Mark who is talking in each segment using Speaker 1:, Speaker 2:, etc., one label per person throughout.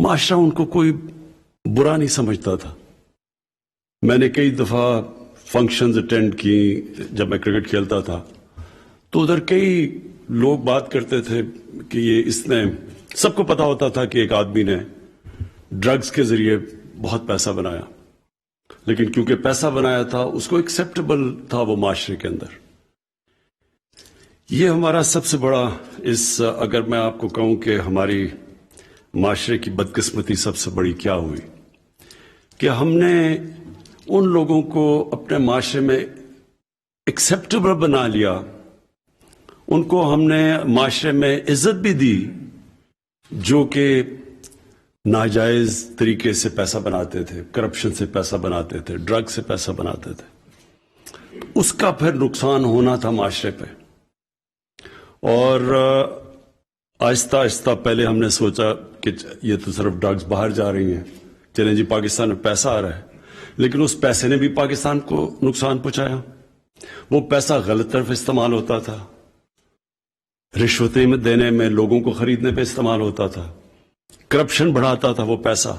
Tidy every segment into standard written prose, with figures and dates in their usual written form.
Speaker 1: معاشرہ ان کو کوئی برا نہیں سمجھتا تھا. میں نے کئی دفعہ فنکشنز اٹینڈ کی جب میں کرکٹ کھیلتا تھا, تو ادھر کئی لوگ بات کرتے تھے کہ یہ اس نے, سب کو پتا ہوتا تھا کہ ایک آدمی نے ڈرگز کے ذریعے بہت پیسہ بنایا, لیکن کیونکہ پیسہ بنایا تھا اس کو ایکسیپٹیبل تھا وہ معاشرے کے اندر. یہ ہمارا سب سے بڑا اگر میں آپ کو کہوں کہ ہماری معاشرے کی بدقسمتی سب سے بڑی کیا ہوئی, کہ ہم نے ان لوگوں کو اپنے معاشرے میں ایکسیپٹیبل بنا لیا, ان کو ہم نے معاشرے میں عزت بھی دی جو کہ ناجائز طریقے سے پیسہ بناتے تھے, کرپشن سے پیسہ بناتے تھے, ڈرگ سے پیسہ بناتے تھے. اس کا پھر نقصان ہونا تھا معاشرے پہ. اور آہستہ آہستہ پہلے ہم نے سوچا کہ یہ تو صرف ڈرگز باہر جا رہی ہیں, چلیں جی پاکستان میں پیسہ آ رہا ہے, لیکن اس پیسے نے بھی پاکستان کو نقصان پہنچایا. وہ پیسہ غلط طرف استعمال ہوتا تھا, رشوتیں دینے میں, لوگوں کو خریدنے پہ استعمال ہوتا تھا, کرپشن بڑھاتا تھا وہ پیسہ,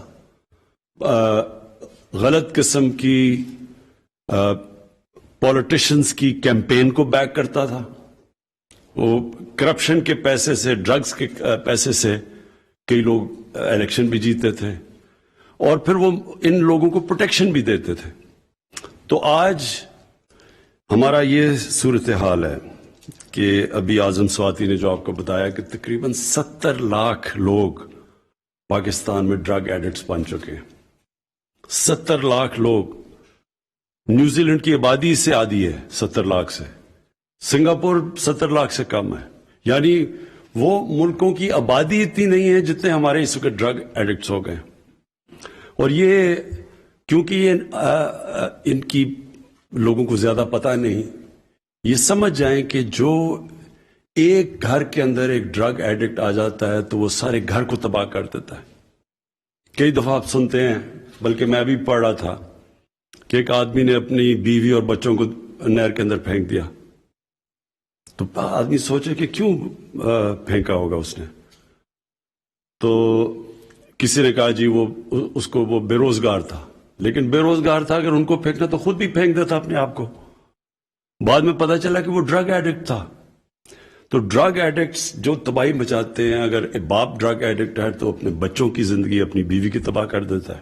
Speaker 1: غلط قسم کی پولیٹیشنز کی کیمپین کو بیک کرتا تھا. وہ کرپشن کے پیسے سے, ڈرگز کے پیسے سے کئی لوگ الیکشن بھی جیتے تھے, اور پھر وہ ان لوگوں کو پروٹیکشن بھی دیتے تھے. تو آج ہمارا یہ صورتحال ہے کہ ابھی اعظم سواتی نے جو آپ کو بتایا کہ تقریباً 70 لاکھ لوگ پاکستان میں ڈرگ ایڈکٹس بن چکے ہیں. 70 لاکھ لوگ. نیوزی لینڈ کی آبادی سے آدھی ہے 70 لاکھ سے, سنگاپور 70 لاکھ سے کم ہے. یعنی وہ ملکوں کی آبادی اتنی نہیں ہے جتنے ہمارے اس وقت ڈرگ ایڈکٹس ہو گئے. اور یہ کیونکہ یہ ان کی لوگوں کو زیادہ پتہ نہیں, یہ سمجھ جائیں کہ جو ایک گھر کے اندر ایک ڈرگ ایڈکٹ آ جاتا ہے تو وہ سارے گھر کو تباہ کر دیتا ہے. کئی دفعہ آپ سنتے ہیں, بلکہ میں ابھی پڑھ رہا تھا کہ ایک آدمی نے اپنی بیوی اور بچوں کو نہر کے اندر پھینک دیا. تو آدمی سوچے کہ کیوں پھینکا ہوگا اس نے, تو کسی نے کہا جی وہ اس کو وہ بے روزگار تھا. لیکن بے روزگار تھا, اگر ان کو پھینکنا تو خود بھی پھینک دیتا اپنے آپ کو. بعد میں پتا چلا کہ وہ ڈرگ ایڈکٹ تھا. تو ڈرگ ایڈکٹس جو تباہی مچاتے ہیں, اگر باپ ڈرگ ایڈکٹ ہے تو اپنے بچوں کی زندگی, اپنی بیوی کی تباہ کر دیتا ہے.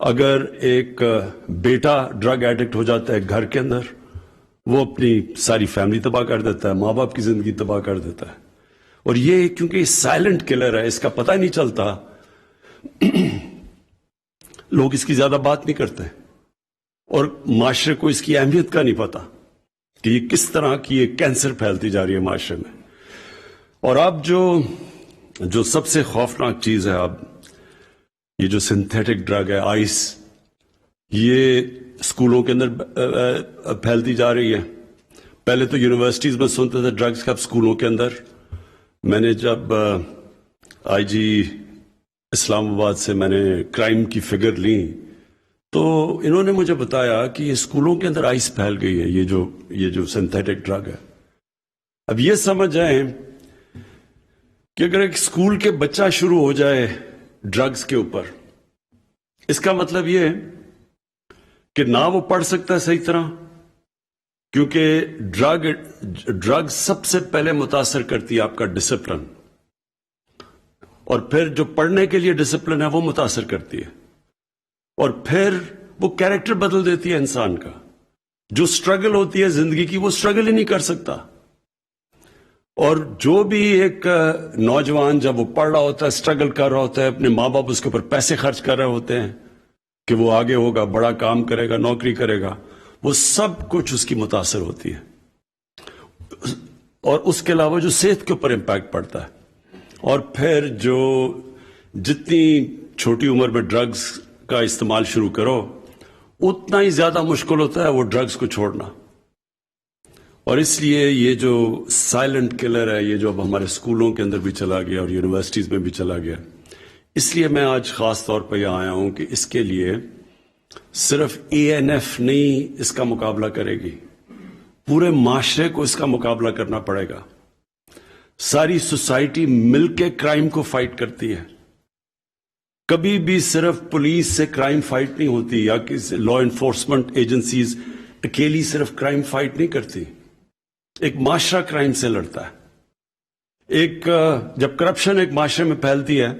Speaker 1: اگر ایک بیٹا ڈرگ ایڈکٹ ہو جاتا ہے گھر کے اندر, وہ اپنی ساری فیملی تباہ کر دیتا ہے, ماں باپ کی زندگی تباہ کر دیتا ہے. اور یہ کیونکہ سائلنٹ کلر ہے, اس کا پتہ نہیں چلتا, لوگ اس کی زیادہ بات نہیں کرتے, اور معاشرے کو اس کی اہمیت کا نہیں پتا کہ یہ کس طرح کی یہ کینسر پھیلتی جا رہی ہے معاشرے میں. اور اب جو سب سے خوفناک چیز ہے, اب یہ جو سنتھیٹک ڈرگ ہے, آئس, یہ اسکولوں کے اندر پھیلتی جا رہی ہے. پہلے تو یونیورسٹیز میں سنتے تھے ڈرگز کا, اب اسکولوں کے اندر. میں نے جب آئی جی اسلام آباد سے میں نے کرائم کی فگر لی, تو انہوں نے مجھے بتایا کہ یہ اسکولوں کے اندر آئس پھیل گئی ہے, یہ جو سنتھیٹک ڈرگ ہے. اب یہ سمجھ جائیں کہ اگر ایک اسکول کے بچہ شروع ہو جائے ڈرگز کے اوپر, اس کا مطلب یہ ہے کہ نہ وہ پڑھ سکتا ہے صحیح طرح, کیونکہ ڈرگ سب سے پہلے متاثر کرتی ہے آپ کا ڈسپلن, اور پھر جو پڑھنے کے لیے ڈسپلن ہے وہ متاثر کرتی ہے, اور پھر وہ کیریکٹر بدل دیتی ہے انسان کا. جو سٹرگل ہوتی ہے زندگی کی, وہ سٹرگل ہی نہیں کر سکتا. اور جو بھی ایک نوجوان جب وہ پڑھ رہا ہوتا ہے, سٹرگل کر رہا ہوتا ہے, اپنے ماں باپ اس کے اوپر پیسے خرچ کر رہے ہوتے ہیں کہ وہ آگے ہوگا, بڑا کام کرے گا, نوکری کرے گا, وہ سب کچھ اس کی متاثر ہوتی ہے. اور اس کے علاوہ جو صحت کے اوپر امپیکٹ پڑتا ہے. اور پھر جو جتنی چھوٹی عمر میں ڈرگز کا استعمال شروع کرو, اتنا ہی زیادہ مشکل ہوتا ہے وہ ڈرگز کو چھوڑنا. اور اس لیے یہ جو سائلنٹ کلر ہے, یہ جو اب ہمارے اسکولوں کے اندر بھی چلا گیا اور یونیورسٹیز میں بھی چلا گیا, اس لیے میں آج خاص طور پہ یہاں آیا ہوں کہ اس کے لیے صرف ANF نہیں اس کا مقابلہ کرے گی, پورے معاشرے کو اس کا مقابلہ کرنا پڑے گا. ساری سوسائٹی مل کے کرائم کو فائٹ کرتی ہے. کبھی بھی صرف پولیس سے کرائم فائٹ نہیں ہوتی یا کسی لا انفورسمنٹ ایجنسیز اکیلی صرف کرائم فائٹ نہیں کرتی. ایک معاشرہ کرائم سے لڑتا ہے. جب کرپشن ایک معاشرے میں پھیلتی ہے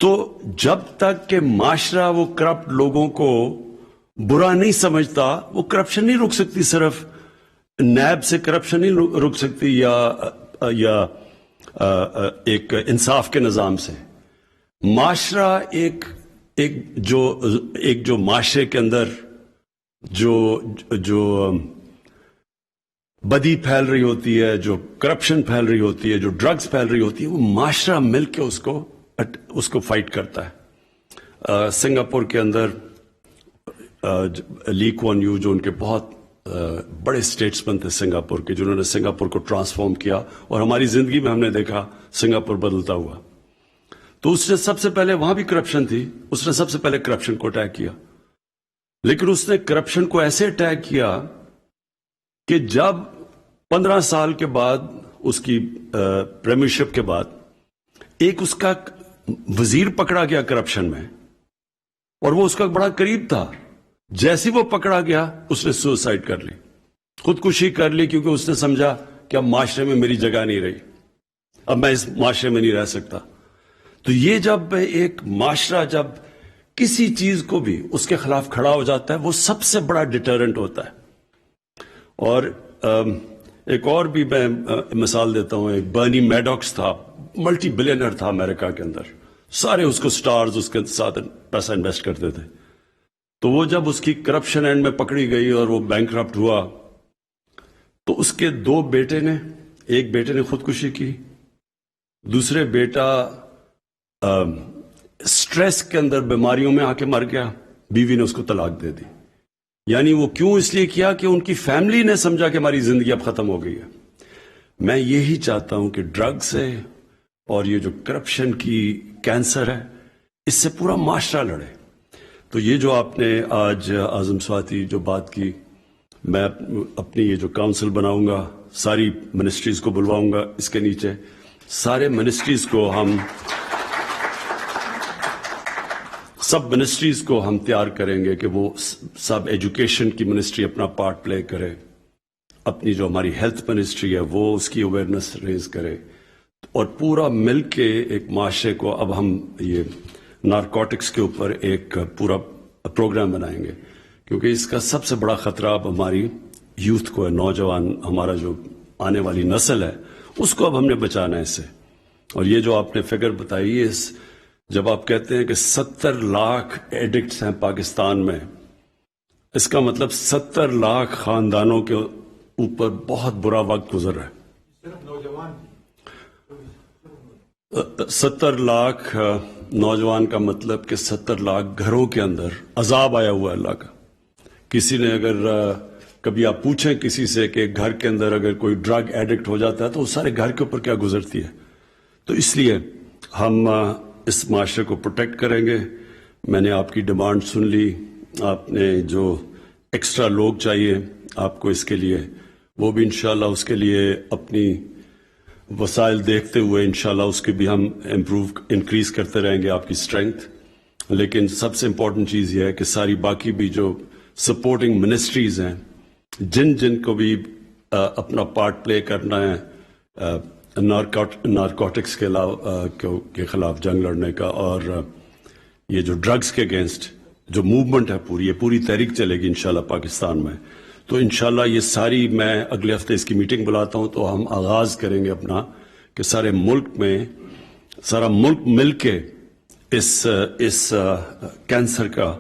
Speaker 1: تو جب تک کہ معاشرہ وہ کرپٹ لوگوں کو برا نہیں سمجھتا وہ کرپشن نہیں رک سکتی. صرف نیب سے کرپشن نہیں رک سکتی یا ایک انصاف کے نظام سے. معاشرہ ایک جو معاشرے کے اندر جو بدی پھیل رہی ہوتی ہے, جو کرپشن پھیل رہی ہوتی ہے, جو ڈرگز پھیل رہی ہوتی ہے, وہ معاشرہ مل کے اس کو فائٹ کرتا ہے. سنگاپور کے اندر لی کوان یو جو ان کے بہت بڑے اسٹیٹسمین تھے سنگاپور کے, جنہوں نے سنگاپور کو ٹرانسفارم کیا اور ہماری زندگی میں ہم نے دیکھا سنگاپور بدلتا ہوا. تو اس نے سب سے پہلے, وہاں بھی کرپشن تھی, اس نے سب سے پہلے کرپشن کو اٹیک کیا. لیکن اس نے کرپشن کو ایسے اٹیک کیا کہ جب 15 سال کے بعد اس کی پریمیئرشپ کے بعد ایک اس کا وزیر پکڑا گیا کرپشن میں اور وہ اس کا بڑا قریب تھا, جیسے وہ پکڑا گیا اس نے سوسائڈ کر لی, خودکشی کر لی, کیونکہ اس نے سمجھا کہ اب معاشرے میں میری جگہ نہیں رہی, اب میں اس معاشرے میں نہیں رہ سکتا. تو یہ جب ایک معاشرہ جب کسی چیز کو بھی اس کے خلاف کھڑا ہو جاتا ہے وہ سب سے بڑا ڈیٹرنٹ ہوتا ہے. اور ایک اور بھی میں مثال دیتا ہوں, ایک برنی میڈوکس تھا, ملٹی بلینئر تھا امریکہ کے اندر, سارے اس کو سٹارز اس کے ساتھ پیسہ انویسٹ کرتے تھے. تو وہ جب اس کی کرپشن اینڈ میں پکڑی گئی اور وہ بینکرپٹ ہوا تو اس کے 2 بیٹے نے, ایک بیٹے نے خودکشی کی, دوسرے بیٹا سٹریس کے اندر بیماریوں میں آ کے مر گیا, بیوی نے اس کو طلاق دے دی. یعنی وہ کیوں اس لیے کیا کہ ان کی فیملی نے سمجھا کہ ہماری زندگی اب ختم ہو گئی ہے. میں یہی چاہتا ہوں کہ ڈرگز ہے اور یہ جو کرپشن کی کینسر ہے اس سے پورا معاشرہ لڑے. تو یہ جو آپ نے آج اعظم سواتی جو بات کی, میں اپنی یہ جو کاؤنسل بناؤں گا, ساری منسٹریز کو بلواؤں گا, اس کے نیچے سارے منسٹریز کو سب منسٹریز کو ہم تیار کریں گے کہ وہ سب ایجوکیشن کی منسٹری اپنا پارٹ پلے کرے, اپنی جو ہماری ہیلتھ منسٹری ہے وہ اس کی اویئرنیس ریز کرے, اور پورا مل کے ایک معاشرے کو اب ہم یہ نارکوٹکس کے اوپر ایک پورا پروگرام بنائیں گے, کیونکہ اس کا سب سے بڑا خطرہ اب ہماری یوتھ کو ہے, نوجوان, ہمارا جو آنے والی نسل ہے اس کو اب ہم نے بچانا ہے اس سے. اور یہ جو آپ نے فگر بتائی ہے, جب آپ کہتے ہیں کہ 70 لاکھ ایڈکٹس ہیں پاکستان میں, اس کا مطلب 70 لاکھ خاندانوں کے اوپر بہت برا وقت گزر رہا ہے. 70 لاکھ نوجوان کا مطلب کہ 70 لاکھ گھروں کے اندر عذاب آیا ہوا ہے اللہ کا. کسی نے اگر کبھی آپ پوچھیں کسی سے کہ گھر کے اندر اگر کوئی ڈرگ ایڈکٹ ہو جاتا ہے تو اس سارے گھر کے اوپر کیا گزرتی ہے. تو اس لیے ہم اس معاشرے کو پروٹیکٹ کریں گے. میں نے آپ کی ڈیمانڈ سن لی, آپ نے جو ایکسٹرا لوگ چاہیے آپ کو اس کے لیے, وہ بھی انشاءاللہ اس کے لیے اپنی وسائل دیکھتے ہوئے انشاءاللہ اس کی بھی ہم انکریز کرتے رہیں گے آپ کی اسٹرینتھ. لیکن سب سے امپورٹنٹ چیز یہ ہے کہ ساری باقی بھی جو سپورٹنگ منسٹریز ہیں, جن کو بھی اپنا پارٹ پلے کرنا ہے نارکوٹکس کے خلاف جنگ لڑنے کا, اور یہ جو ڈرگز کے اگینسٹ جو موومنٹ ہے یہ پوری تحریک چلے گی انشاءاللہ پاکستان میں. تو انشاءاللہ یہ ساری, میں اگلے ہفتے اس کی میٹنگ بلاتا ہوں تو ہم آغاز کریں گے اپنا کہ سارے ملک میں سارا ملک مل کے اس کینسر کا